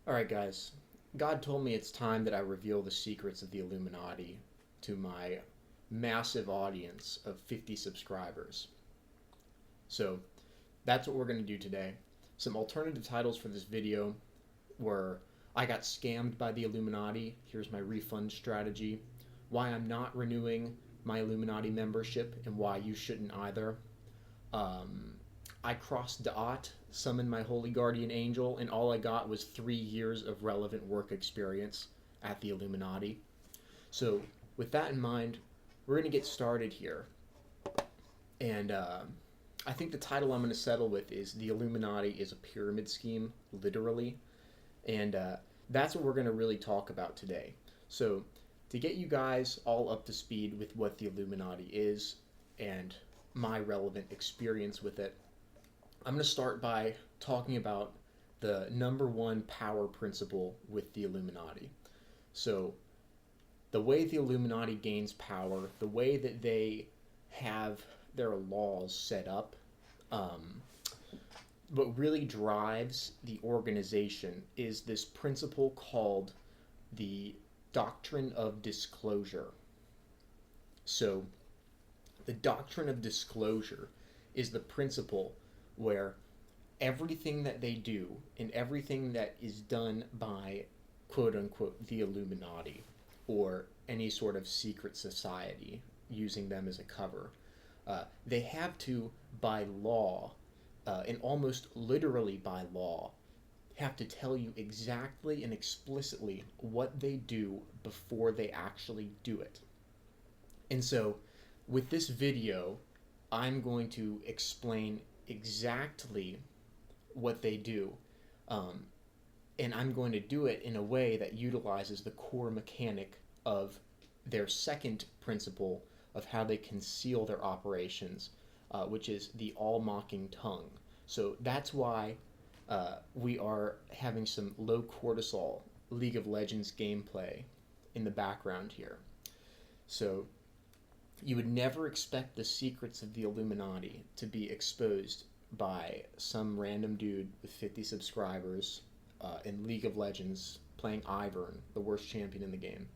Alright, guys. God told me it's time that I reveal the secrets of the Illuminati to my massive audience of 50 subscribers. So, that's what we're going to do today. Some alternative titles for this video were I got scammed by the Illuminati, here's my refund strategy, why I'm not renewing my Illuminati membership, and why you shouldn't either. I crossed Da'at, summoned my holy guardian angel, and all I got was 3 years of relevant work experience at the Illuminati. So, with that in mind, we're going to get started here. And I think the title I'm going to settle with is The Illuminati is a Pyramid Scheme, literally. And that's what we're going to really talk about today. So, to get you guys all up to speed with what the Illuminati is and my relevant experience with it, I'm going to start by talking about the number one power principle with the Illuminati. So, the way the Illuminati gains power, the way that they have their laws set up, what really drives the organization is this principle called the Doctrine of Disclosure. So, the Doctrine of Disclosure is the principle where everything that they do and everything that is done by quote unquote the Illuminati or any sort of secret society using them as a cover, they have to, by law, and almost literally by law, have to tell you exactly and explicitly what they do before they actually do it. And so, with this video, I'm going to explain exactly what they do, and I'm going to do it in a way that utilizes the core mechanic of their second principle of how they conceal their operations, which is the all-mocking tongue. So that's why we are having some low cortisol League of Legends gameplay in the background here. So you would never expect the secrets of the Illuminati to be exposed by some random dude with 50 subscribers in League of Legends playing Ivern, the worst champion in the game.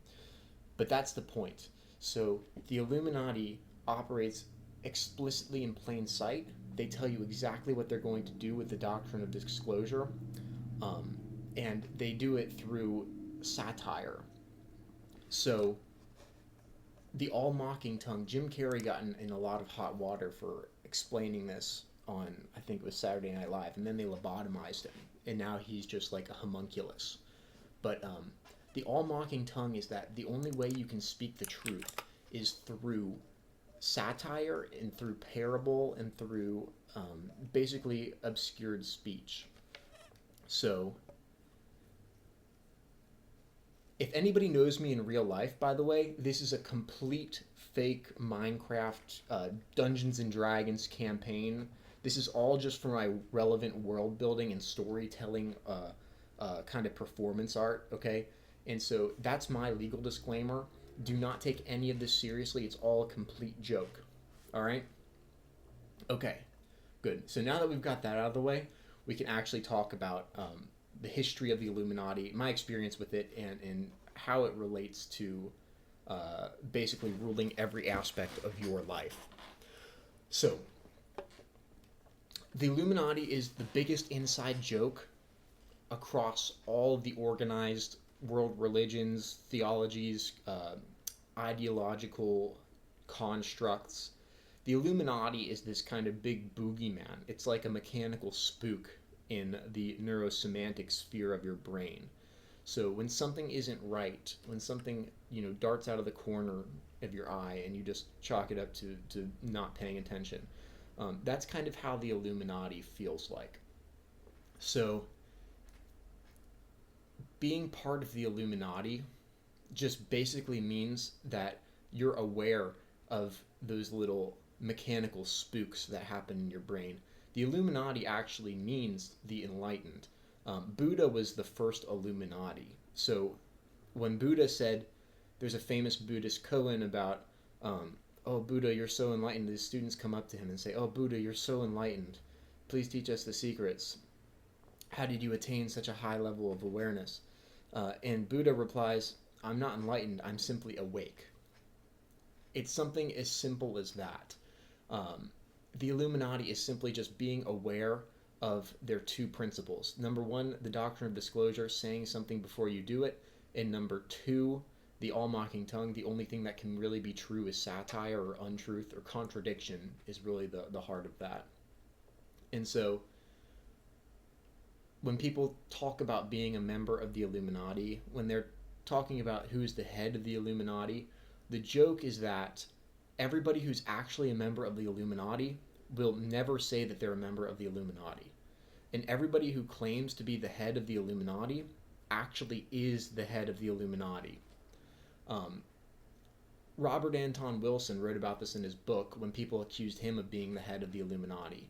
But that's the point. So the Illuminati operates explicitly in plain sight. They tell you exactly what they're going to do with the Doctrine of Disclosure, and they do it through satire. So the all-mocking tongue, Jim Carrey got in a lot of hot water for explaining this on, I think it was Saturday Night Live, and then they lobotomized him, and now he's just like a homunculus. But the all-mocking tongue is that the only way you can speak the truth is through satire and through parable and through basically obscured speech. So, if anybody knows me in real life, by the way, this is a complete fake Minecraft Dungeons and Dragons campaign. This is all just for my relevant world building and storytelling kind of performance art, okay? And so that's my legal disclaimer. Do not take any of this seriously. It's all a complete joke. All right? Okay, good. So now that we've got that out of the way, we can actually talk about the history of the Illuminati, my experience with it, and how it relates to basically ruling every aspect of your life. So, the Illuminati is the biggest inside joke across all of the organized world religions, theologies, ideological constructs. The Illuminati is this kind of big boogeyman. It's like a mechanical spook in the neurosemantic sphere of your brain. So when something isn't right, when something, darts out of the corner of your eye and you just chalk it up to not paying attention, that's kind of how the Illuminati feels like. So being part of the Illuminati just basically means that you're aware of those little mechanical spooks that happen in your brain. The Illuminati actually means the enlightened. Buddha was the first Illuminati. So when Buddha said, there's a famous Buddhist koan about, oh, Buddha, you're so enlightened. The students come up to him and say, oh, Buddha, you're so enlightened. Please teach us the secrets. how did you attain such a high level of awareness? And Buddha replies, I'm not enlightened, I'm simply awake. It's something as simple as that. The Illuminati is simply just being aware of their two principles. Number one, the Doctrine of Disclosure, saying something before you do it. And number two, the all-mocking tongue. The only thing that can really be true is satire or untruth or contradiction is really the heart of that. And so when people talk about being a member of the Illuminati, when they're talking about who's the head of the Illuminati, the joke is that everybody who's actually a member of the Illuminati will never say that they're a member of the Illuminati. And everybody who claims to be the head of the Illuminati actually is the head of the Illuminati. Robert Anton Wilson wrote about this in his book when people accused him of being the head of the Illuminati.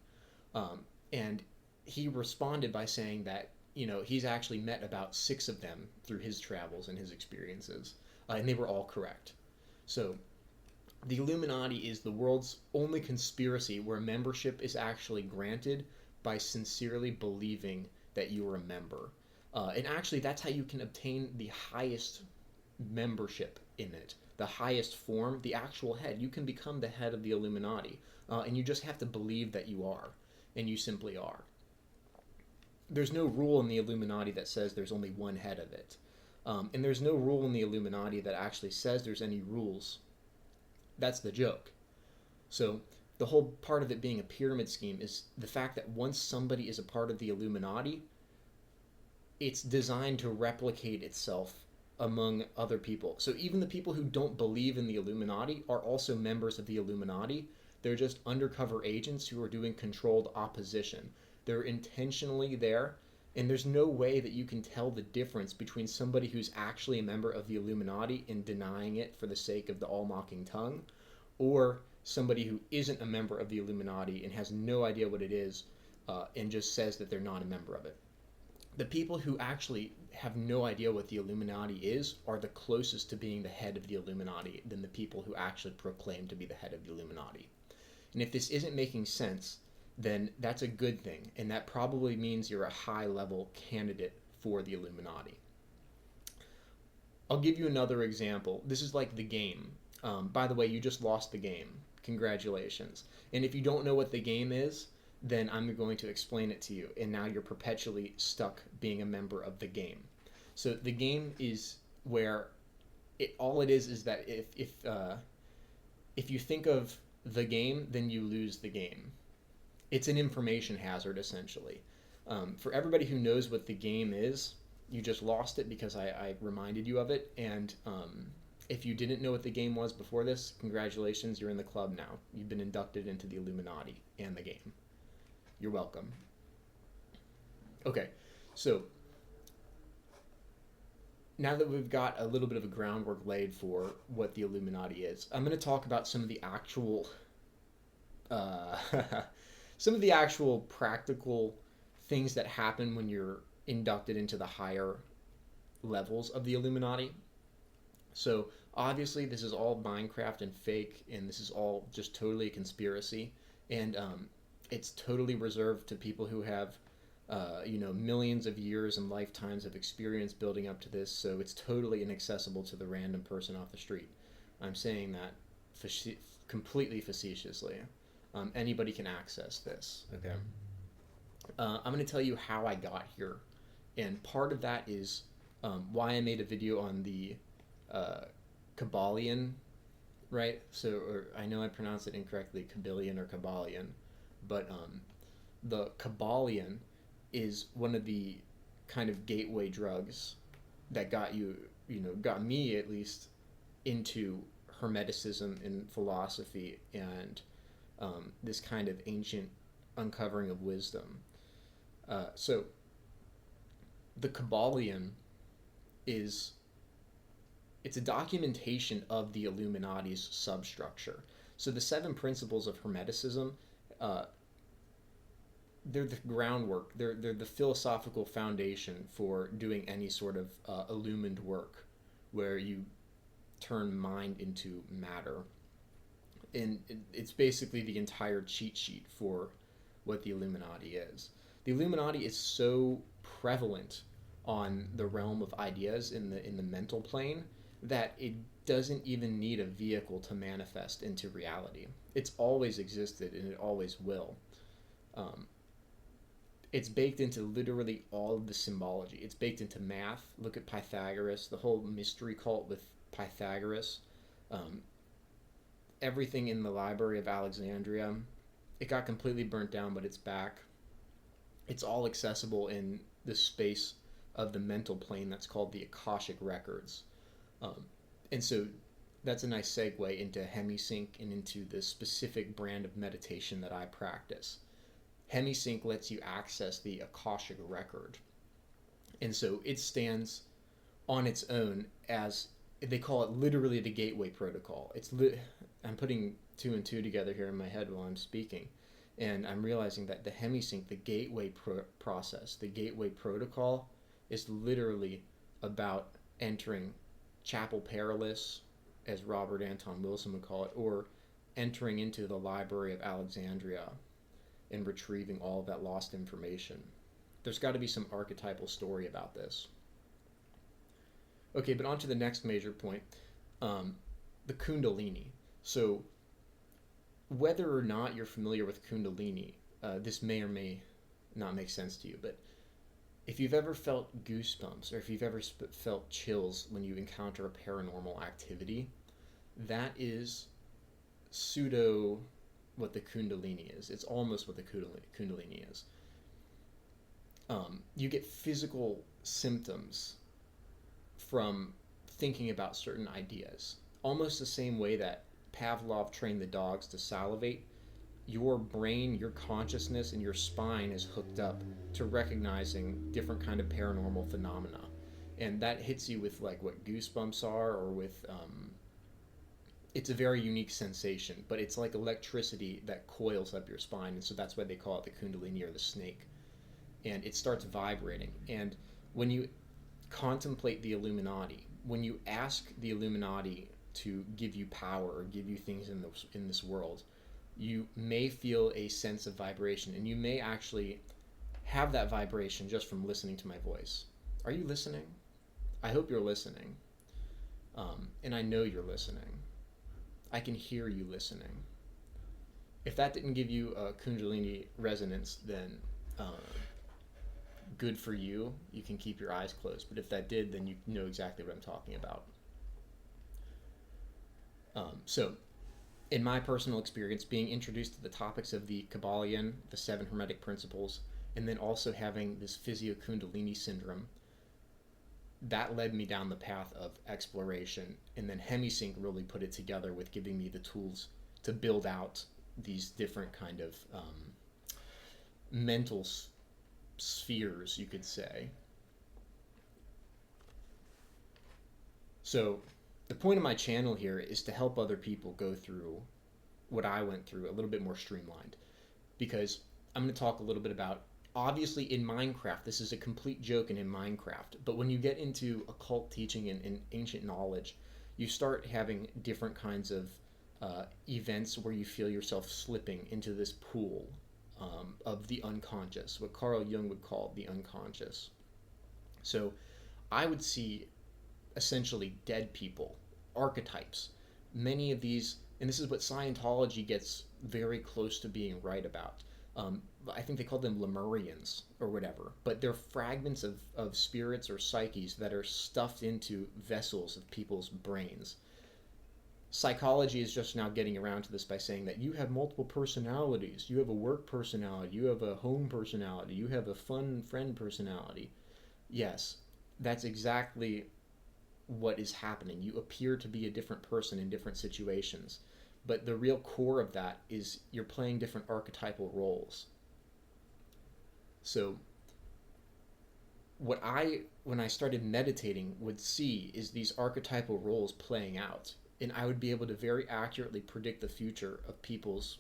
And he responded by saying that, he's actually met about 6 of them through his travels and his experiences, and they were all correct. So the Illuminati is the world's only conspiracy where membership is actually granted by sincerely believing that you are a member. And actually, that's how you can obtain the highest membership in it, the highest form, the actual head. You can become the head of the Illuminati, and you just have to believe that you are, and you simply are. There's no rule in the Illuminati that says there's only one head of it. And there's no rule in the Illuminati that actually says there's any rules. That's the joke. So the whole part of it being a pyramid scheme is the fact that once somebody is a part of the Illuminati, it's designed to replicate itself among other people. So even the people who don't believe in the Illuminati are also members of the Illuminati. They're just undercover agents who are doing controlled opposition. They're intentionally there, and there's no way that you can tell the difference between somebody who's actually a member of the Illuminati and denying it for the sake of the all-mocking tongue, or somebody who isn't a member of the Illuminati and has no idea what it is, and just says that they're not a member of it. The people who actually have no idea what the Illuminati is are the closest to being the head of the Illuminati than the people who actually proclaim to be the head of the Illuminati. And if this isn't making sense, then that's a good thing, and that probably means you're a high-level candidate for the Illuminati. I'll give you another example. This is like the game. By the way, you just lost the game. Congratulations. And if you don't know what the game is, then I'm going to explain it to you, and now you're perpetually stuck being a member of the game. So the game is where all it is that if you think of the game, then you lose the game. It's an information hazard, essentially. For everybody who knows what the game is, you just lost it because I reminded you of it. And if you didn't know what the game was before this, congratulations, you're in the club now. You've been inducted into the Illuminati and the game. You're welcome. Okay, so now that we've got a little bit of a groundwork laid for what the Illuminati is, I'm going to talk about some of the actual practical things that happen when you're inducted into the higher levels of the Illuminati. So obviously this is all Minecraft and fake, and this is all just totally a conspiracy, and it's totally reserved to people who have millions of years and lifetimes of experience building up to this, so it's totally inaccessible to the random person off the street. I'm saying that completely facetiously. Anybody can access this. Okay. I'm going to tell you how I got here, and part of that is why I made a video on the Kybalion, right? So, I know I pronounced it incorrectly, Kybalion or Kybalion, but the Kybalion is one of the kind of gateway drugs that got me at least into Hermeticism and philosophy and this kind of ancient uncovering of wisdom. So the Kybalion it's a documentation of the Illuminati's substructure. So the 7 principles of Hermeticism, they're the groundwork, they're the philosophical foundation for doing any sort of illumined work where you turn mind into matter. And it's basically the entire cheat sheet for what the Illuminati is. The Illuminati is so prevalent on the realm of ideas in the mental plane that it doesn't even need a vehicle to manifest into reality. It's always existed and it always will. It's baked into literally all of the symbology. It's baked into math. Look at Pythagoras, the whole mystery cult with Pythagoras. Everything in the Library of Alexandria. It got completely burnt down, but it's back. It's all accessible in the space of the mental plane that's called the Akashic records. And so that's a nice segue into Hemi-Sync and into the specific brand of meditation that I practice. Hemi-Sync lets you access the Akashic record. And so it stands on its own as, they call it literally the gateway protocol. I'm putting two and two together here in my head while I'm speaking. And I'm realizing that the Hemi-Sync, the gateway process, the gateway protocol is literally about entering Chapel Perilous, as Robert Anton Wilson would call it, or entering into the Library of Alexandria and retrieving all of that lost information. There's got to be some archetypal story about this. Okay, but on to the next major point, the Kundalini. So whether or not you're familiar with Kundalini, this may or may not make sense to you, but if you've ever felt goosebumps or if you've ever felt chills when you encounter a paranormal activity, that is pseudo what the Kundalini is. It's almost what the Kundalini is. You get physical symptoms from thinking about certain ideas. Almost the same way that Pavlov trained the dogs to salivate, your brain, your consciousness, and your spine is hooked up to recognizing different kind of paranormal phenomena. And that hits you with like what goosebumps are, or with, it's a very unique sensation, but it's like electricity that coils up your spine. And so that's why they call it the Kundalini or the snake. And it starts vibrating. And when you contemplate the Illuminati, when you ask the Illuminati to give you power or give you things in this world, you may feel a sense of vibration, and you may actually have that vibration just from listening to my voice. Are you listening? I hope you're listening. And I know you're listening. I can hear you listening. If that didn't give you a Kundalini resonance, then good for you. You can keep your eyes closed. But if that did, then you know exactly what I'm talking about. So, in my personal experience, being introduced to the topics of the Kybalion, the 7 Hermetic Principles, and then also having this physio-kundalini syndrome, that led me down the path of exploration. And then Hemi-Sync really put it together with giving me the tools to build out these different kind of mental spheres, you could say. So the point of my channel here is to help other people go through what I went through a little bit more streamlined, because I'm going to talk a little bit about, obviously in Minecraft, this is a complete joke, and in Minecraft, but when you get into occult teaching and ancient knowledge, you start having different kinds of events where you feel yourself slipping into this pool of the unconscious, what Carl Jung would call the unconscious. So I would see essentially dead people, archetypes. Many of these, and this is what Scientology gets very close to being right about. I think they call them Lemurians or whatever, but they're fragments of spirits or psyches that are stuffed into vessels of people's brains. Psychology is just now getting around to this by saying that you have multiple personalities. You have a work personality, you have a home personality, you have a fun friend personality. Yes, that's exactly what is happening. You appear to be a different person in different situations, but the real core of that is you're playing different archetypal roles. So what when I started meditating, would see is these archetypal roles playing out, and I would be able to very accurately predict the future of people's,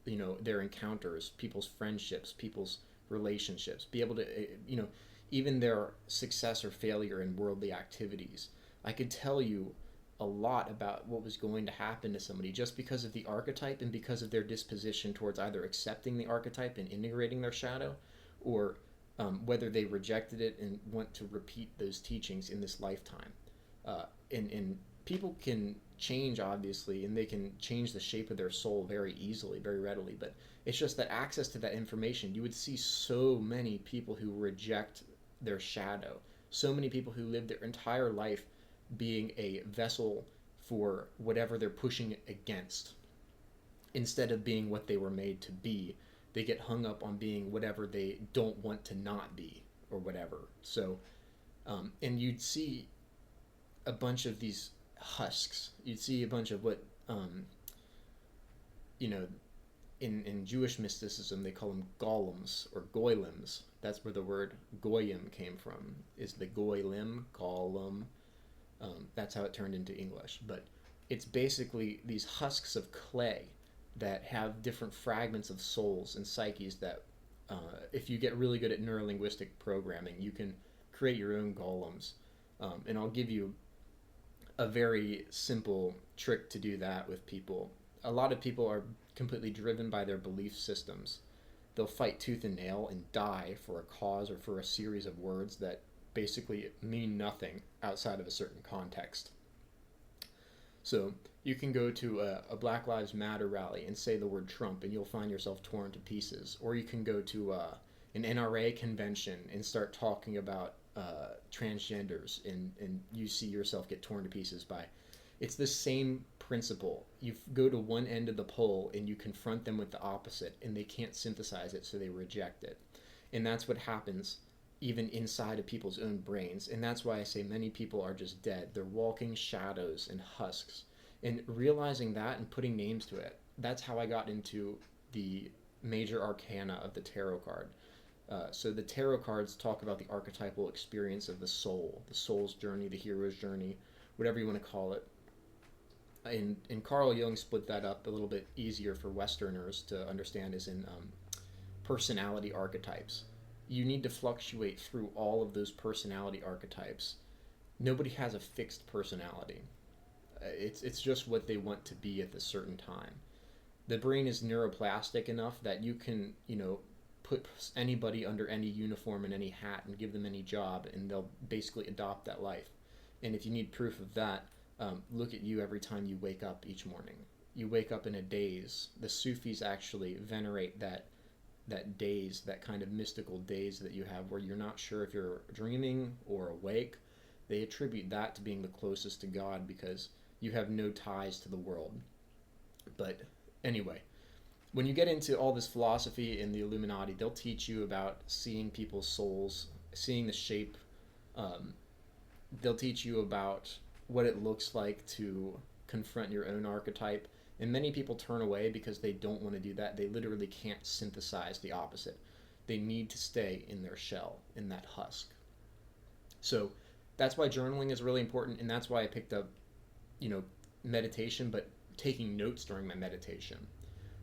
their encounters, people's friendships, people's relationships, be able to, even their success or failure in worldly activities. I could tell you a lot about what was going to happen to somebody just because of the archetype and because of their disposition towards either accepting the archetype and integrating their shadow, or whether they rejected it and want to repeat those teachings in this lifetime. And people can change, obviously, and they can change the shape of their soul very easily, very readily, but it's just that access to that information, you would see so many people who reject their shadow, so many people who live their entire life being a vessel for whatever they're pushing against, instead of being what they were made to be. They get hung up on being whatever they don't want to not be, or whatever. So, and you'd see a bunch of these husks. You'd see a bunch of what, you know, in Jewish mysticism, they call them golems or goylems. That's where the word goyim came from, is the goylem, golem. That's how it turned into English. But it's basically these husks of clay that have different fragments of souls and psyches that, if you get really good at neurolinguistic programming, you can create your own golems. And I'll give you a very simple trick to do that with people. A lot of people are completely driven by their belief systems. They'll fight tooth and nail and die for a cause or for a series of words that basically mean nothing outside of a certain context. So you can go to a Black Lives Matter rally and say the word Trump and you'll find yourself torn to pieces. Or you can go to an NRA convention and start talking about transgenders, and you see yourself get torn to pieces by. It's the same principle. You go to one end of the pole and you confront them with the opposite, and they can't synthesize it, so they reject it. And that's what happens even inside of people's own brains. And that's why I say many people are just dead. They're walking shadows and husks. And realizing that and putting names to it, that's how I got into the major arcana of the tarot card. So the tarot cards talk about the archetypal experience of the soul's journey, the hero's journey, whatever you want to call it. And Carl Jung split that up a little bit easier for Westerners to understand, as in personality archetypes. You need to fluctuate through all of those personality archetypes. Nobody has a fixed personality. It's just what they want to be at a certain time. The brain is neuroplastic enough that you can, put anybody under any uniform and any hat and give them any job, and they'll basically adopt that life. And if you need proof of that, look at you every time you wake up each morning. You wake up in a daze. The Sufis actually venerate that daze, that kind of mystical daze that you have where you're not sure if you're dreaming or awake. They attribute that to being the closest to God because you have no ties to the world. But anyway, when you get into all this philosophy in the Illuminati, they'll teach you about seeing people's souls, seeing the shape. They'll teach you about what it looks like to confront your own archetype. And many people turn away because they don't want to do that. They literally can't synthesize the opposite. They need to stay in their shell, in that husk. So that's why journaling is really important, and that's why I picked up, meditation, but taking notes during my meditation.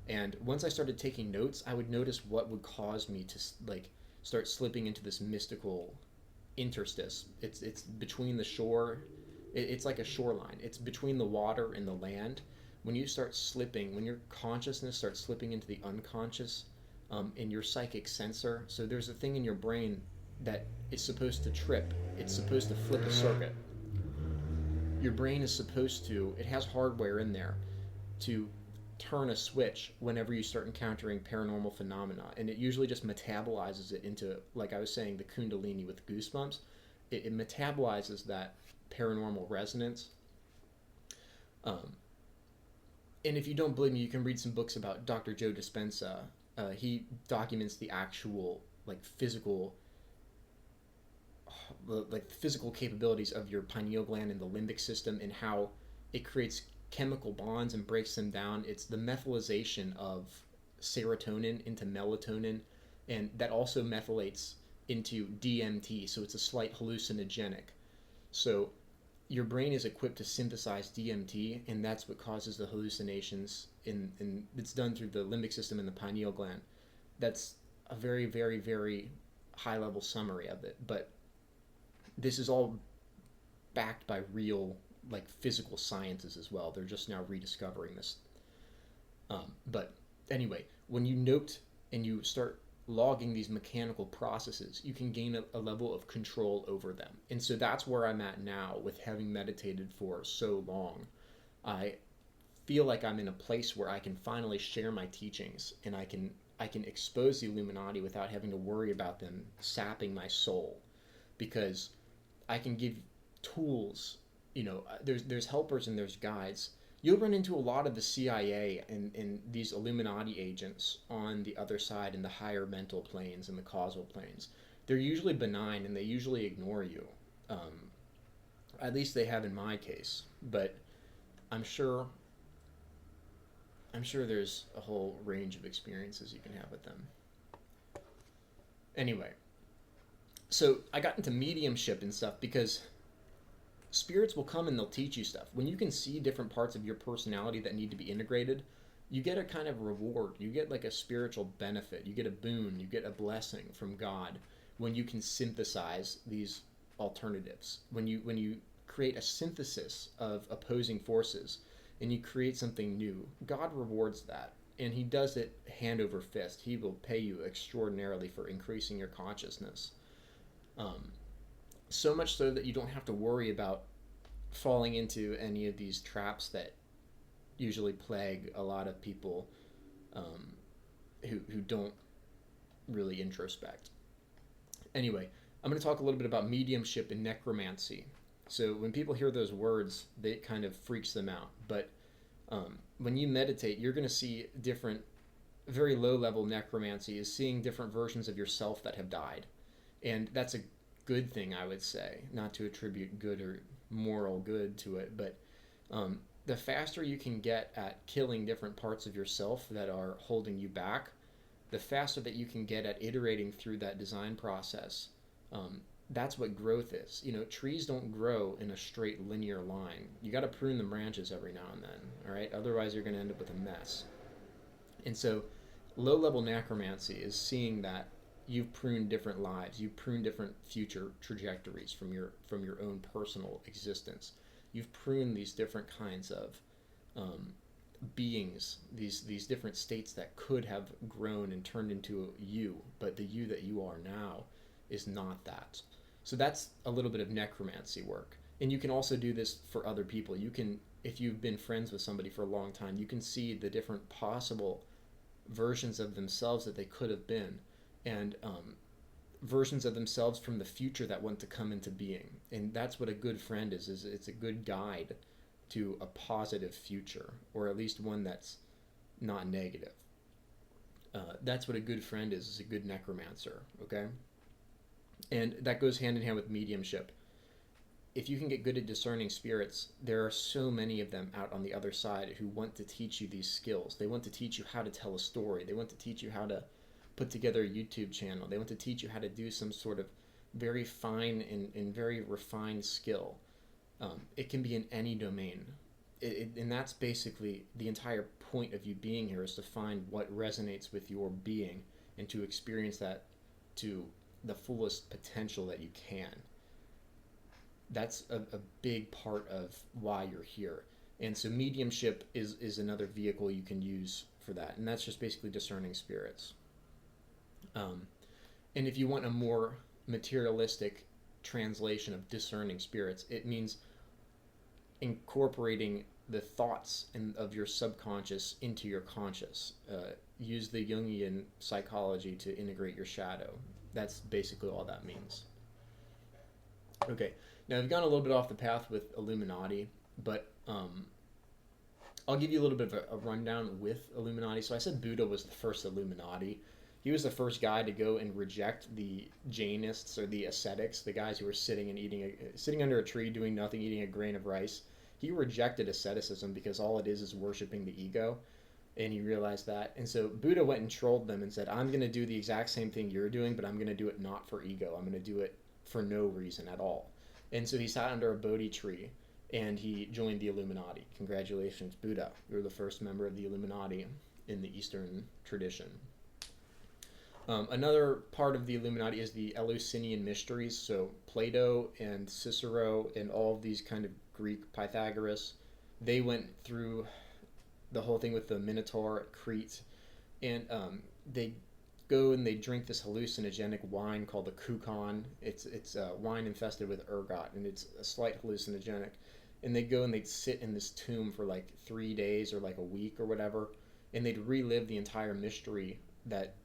And once I started taking notes, I would notice what would cause me to start slipping into this mystical interstice. It's between the shore. It's like a shoreline. It's between the water and the land. When you start slipping, when your consciousness starts slipping into the unconscious, in your psychic sensor, so there's a thing in your brain that is supposed to trip. It's supposed to flip a circuit. Your brain is supposed to, it has hardware in there to turn a switch whenever you start encountering paranormal phenomena, and it usually just metabolizes it into, like I was saying, the kundalini with goosebumps. It metabolizes that paranormal resonance. And if you don't believe me, you can read some books about Dr. Joe Dispenza. He documents the actual physical capabilities of your pineal gland and the limbic system, and how it creates chemical bonds and breaks them down. It's the methylization of serotonin into melatonin, and that also methylates into DMT, so it's a slight hallucinogenic. So your brain is equipped to synthesize DMT, and that's what causes the hallucinations, and it's done through the limbic system and the pineal gland. That's a very, very, very high-level summary of it, but this is all backed by real, physical sciences as well. They're just now rediscovering this. But anyway, when you note and you start, logging these mechanical processes, you can gain a level of control over them. And so that's where I'm at now with having meditated for so long. I feel like I'm in a place where I can finally share my teachings, and I can expose the Illuminati without having to worry about them sapping my soul, because I can give tools. There's helpers and there's guides. You'll run into a lot of the CIA and these Illuminati agents on the other side in the higher mental planes and the causal planes. They're usually benign and they usually ignore you. At least they have in my case. But I'm sure there's a whole range of experiences you can have with them. Anyway, so I got into mediumship and stuff because spirits will come and they'll teach you stuff. When you can see different parts of your personality that need to be integrated, you get a kind of reward. You get like a spiritual benefit. You get a boon. You get a blessing from God when you can synthesize these alternatives. When you create a synthesis of opposing forces and you create something new, God rewards that. And he does it hand over fist. He will pay you extraordinarily for increasing your consciousness. So much so that you don't have to worry about falling into any of these traps that usually plague a lot of people who don't really introspect. Anyway, I'm going to talk a little bit about mediumship and necromancy. So when people hear those words, it kind of freaks them out. But when you meditate, you're going to see different, very low-level necromancy is seeing different versions of yourself that have died. And that's a good thing, I would say, not to attribute good or moral good to it, but the faster you can get at killing different parts of yourself that are holding you back, the faster that you can get at iterating through that design process. That's what growth is. Trees don't grow in a straight linear line. You got to prune the branches every now and then, all right? Otherwise, you're going to end up with a mess. And so low-level necromancy is seeing that you've pruned different lives. You've pruned different future trajectories from your own personal existence. You've pruned these different kinds of beings, these different states that could have grown and turned into you, but the you that you are now is not that. So that's a little bit of necromancy work. And you can also do this for other people. You can, if you've been friends with somebody for a long time, you can see the different possible versions of themselves that they could have been, and versions of themselves from the future that want to come into being. And that's what a good friend is it's a good guide to a positive future, or at least one that's not negative. That's what a good friend is a good necromancer, okay? And that goes hand in hand with mediumship. If you can get good at discerning spirits, there are so many of them out on the other side who want to teach you these skills. They want to teach you how to tell a story. They want to teach you how to put together a YouTube channel. They want to teach you how to do some sort of very fine and very refined skill. It can be in any domain. And that's basically the entire point of you being here, is to find what resonates with your being and to experience that to the fullest potential that you can. That's a big part of why you're here. And so mediumship is another vehicle you can use for that. And that's just basically discerning spirits. And if you want a more materialistic translation of discerning spirits, it means incorporating the thoughts of your subconscious into your conscious. Use the Jungian psychology to integrate your shadow. That's basically all that means. Okay, now I've gone a little bit off the path with Illuminati, but I'll give you a little bit of a rundown with Illuminati. So I said Buddha was the first Illuminati. He was the first guy to go and reject the Jainists, or the ascetics, the guys who were sitting under a tree doing nothing, eating a grain of rice. He rejected asceticism because all it is worshiping the ego, and he realized that. And so Buddha went and trolled them and said, I'm going to do the exact same thing you're doing, but I'm going to do it not for ego. I'm going to do it for no reason at all. And so he sat under a Bodhi tree and he joined the Illuminati. Congratulations, Buddha. You're the first member of the Illuminati in the Eastern tradition. Another part of the Illuminati is the Eleusinian mysteries. So Plato and Cicero and all of these kind of Greek Pythagoras, they went through the whole thing with the Minotaur at Crete, and they go and they drink this hallucinogenic wine called the Kukan. It's wine infested with ergot, and it's a slight hallucinogenic. And they'd go and they'd sit in this tomb for like 3 days or like a week or whatever, and they'd relive the entire mystery that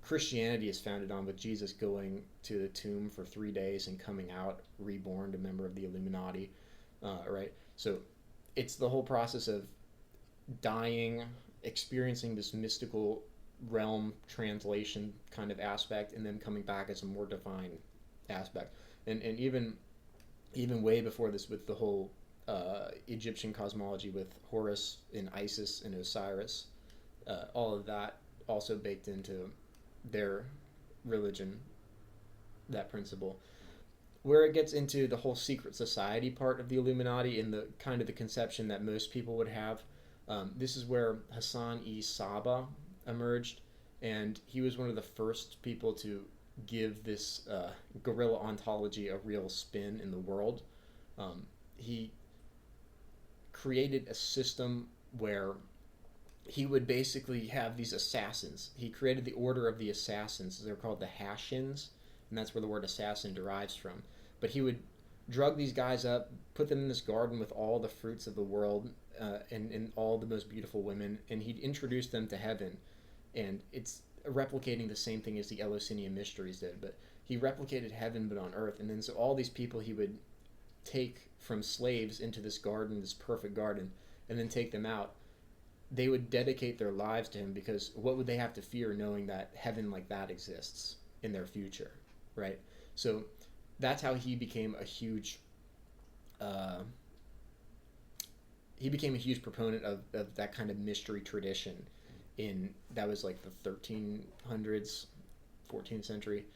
Christianity is founded on, with Jesus going to the tomb for 3 days and coming out reborn, a member of the Illuminati, right? So it's the whole process of dying, experiencing this mystical realm translation kind of aspect, and then coming back as a more divine aspect. And even way before this, with the whole Egyptian cosmology with Horus and Isis and Osiris, all of that also baked into their religion, that principle. Where it gets into the whole secret society part of the Illuminati and the kind of the conception that most people would have, this is where Hassan-i-Saba emerged, and he was one of the first people to give this guerrilla ontology a real spin in the world. He created a system where he would basically have these assassins. He created the order of the assassins. They're called the Hashins, and that's where the word assassin derives from. But he would drug these guys up, put them in this garden with all the fruits of the world, and all the most beautiful women, and he'd introduce them to heaven. And it's replicating the same thing as the Eleusinian Mysteries did, but he replicated heaven but on earth. And then so all these people he would take from slaves into this garden, this perfect garden, and then take them out. They would dedicate their lives to him, because what would they have to fear knowing that heaven like that exists in their future, right? So that's how he became a huge proponent of that kind of mystery tradition. That was like the 1300s, 14th century,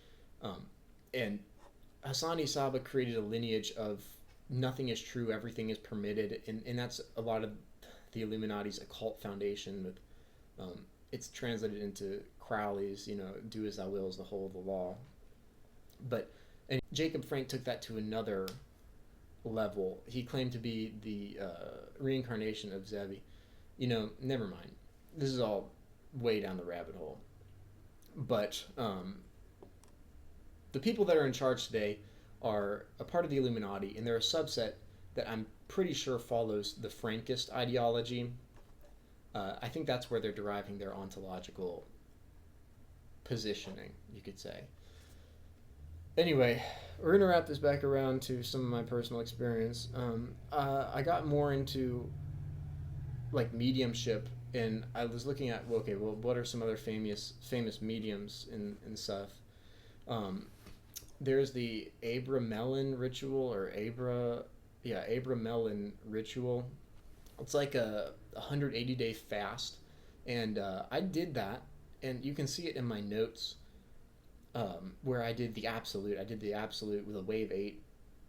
and Hassan-i-Saba created a lineage of nothing is true, everything is permitted, and that's a lot of the Illuminati's occult foundation. With it's translated into Crowley's, do as thou will is the whole of the law. And Jacob Frank took that to another level. He claimed to be the reincarnation of Zevi. Never mind. This is all way down the rabbit hole. But the people that are in charge today are a part of the Illuminati, and they're a subset that I'm pretty sure follows the Frankist ideology. I think that's where they're deriving their ontological positioning, you could say. Anyway, we're going to wrap this back around to some of my personal experience. I got more into like mediumship, and I was looking at, what are some other famous mediums and stuff? There's the Abramelin ritual, or Abramelin ritual. It's like a 180-day fast, and I did that, and you can see it in my notes, where I did the absolute. I did the absolute with a Wave 8,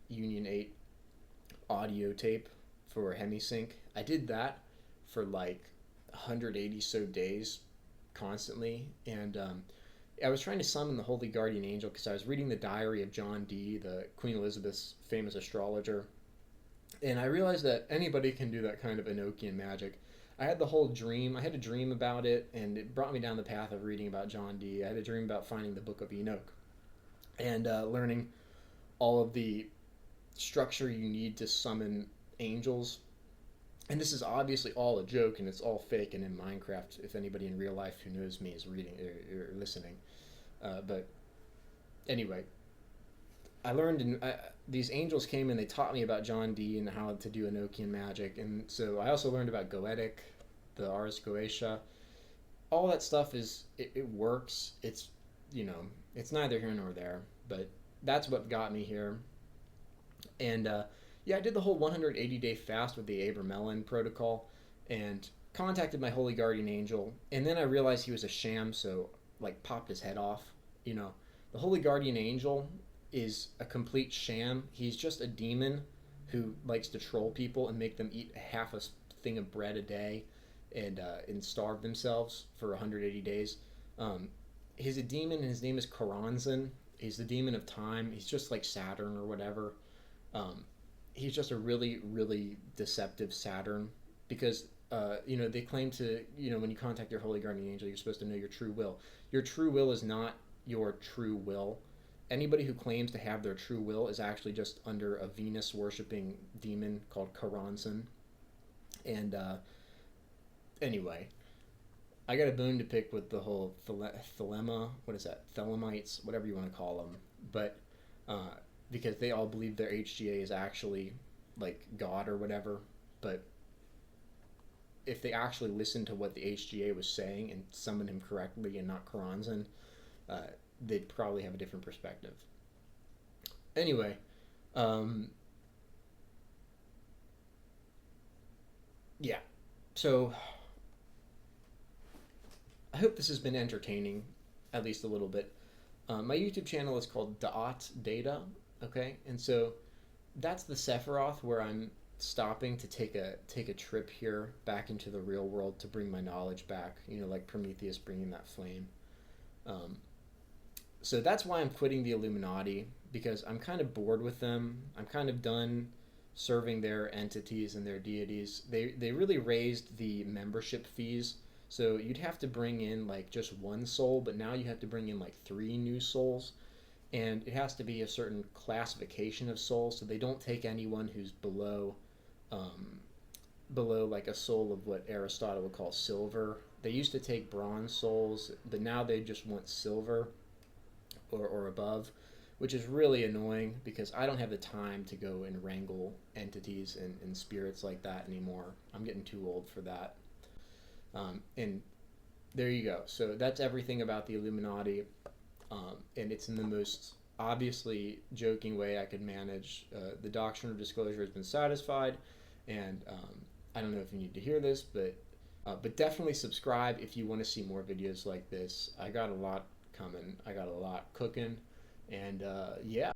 Union 8 audio tape for Hemi-Sync. I did that for like 180 so days constantly, and I was trying to summon the Holy Guardian Angel because I was reading the diary of John Dee, the Queen Elizabeth's famous astrologer, and I realized that anybody can do that kind of Enochian magic. I had the whole dream. I had a dream about it, and it brought me down the path of reading about John Dee. I had a dream about finding the Book of Enoch and learning all of the structure you need to summon angels. And this is obviously all a joke, and it's all fake and in Minecraft, if anybody in real life who knows me is reading or listening. But anyway, I learned, and these angels came and they taught me about John Dee and how to do Enochian magic. And so I also learned about Goetic, the Ars Goetia. All that stuff it works. It's, it's neither here nor there, but that's what got me here. And I did the whole 180-day fast with the Abramelin protocol and contacted my Holy Guardian Angel. And then I realized he was a sham, so popped his head off. The Holy Guardian Angel is a complete sham. He's just a demon who likes to troll people and make them eat half a thing of bread a day and starve themselves for 180 days. He's a demon, and his name is Karanzan. He's the demon of time. He's just like Saturn or whatever. He's just a really, really deceptive Saturn, because they claim to, when you contact your holy guardian angel, you're supposed to know your true will. Your true will is not your true will. Anybody who claims to have their true will is actually just under a Venus worshipping demon called Karansan. And anyway, I got a bone to pick with the whole thelema, what is that? Thelemites, whatever you want to call them. But because they all believe their HGA is actually like God or whatever. But if they actually listened to what the HGA was saying and summoned him correctly and not Karansan, they'd probably have a different perspective. Anyway, yeah. So I hope this has been entertaining, at least a little bit. My YouTube channel is called Dot Data, okay? And so that's the Sephiroth where I'm stopping to take a trip here back into the real world to bring my knowledge back, like Prometheus bringing that flame. So that's why I'm quitting the Illuminati, because I'm kind of bored with them. I'm kind of done serving their entities and their deities. They really raised the membership fees. So you'd have to bring in like just one soul, but now you have to bring in like 3 new souls. And it has to be a certain classification of souls, so they don't take anyone who's below like a soul of what Aristotle would call silver. They used to take bronze souls, but now they just want silver or above, which is really annoying because I don't have the time to go and wrangle entities and spirits like that anymore. I'm getting too old for that. And there you go. So that's everything about the Illuminati. And it's in the most obviously joking way I could manage. The Doctrine of Disclosure has been satisfied, and I don't know if you need to hear this, but definitely subscribe if you want to see more videos like this. I got a lot coming. I got a lot cooking, and yeah.